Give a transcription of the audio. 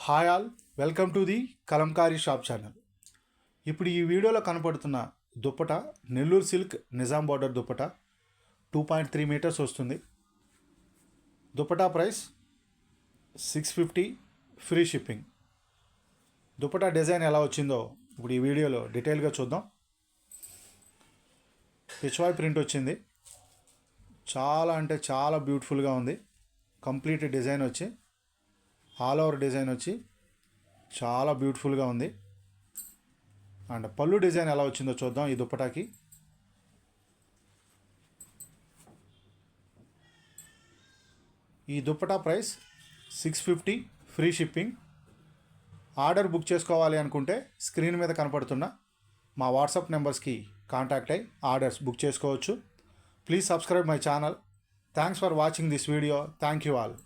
Hi all, welcome to the Kalamkari shop channel. ఇప్పుడు ఈ వీడియోలో కనపడుతున్న దుప్పట నెల్లూరు సిల్క్ నిజాం బార్డర్ దుప్పట 2.3 మీటర్స్ వస్తుంది. దుప్పటా ప్రైస్ 650, ఫ్రీ షిప్పింగ్. దుప్పటా డిజైన్ ఎలా వచ్చిందో ఇప్పుడు ఈ వీడియోలో డీటెయిల్గా చూద్దాం. పిచ్వాయ్ ప్రింట్ వచ్చింది, చాలా అంటే చాలా బ్యూటిఫుల్గా ఉంది. కంప్లీట్ డిజైన్ వచ్చి ఆల్ ఓవర్ డిజైన్ వచ్చి చాలా బ్యూటిఫుల్గా ఉంది. అండ్ పళ్ళు డిజైన్ ఎలా వచ్చిందో చూద్దాం. ఈ దుప్పటాకి ఈ dupatta price 650, free shipping. Order book చేసుకోవాలి అనుకుంటే స్క్రీన్ మీద కనపడుతున్న మా వాట్సాప్ నెంబర్స్కి కాంటాక్ట్ అయ్యి ఆర్డర్స్ బుక్ చేసుకోవచ్చు. Please subscribe my channel. Thanks for watching this video. Thank you all.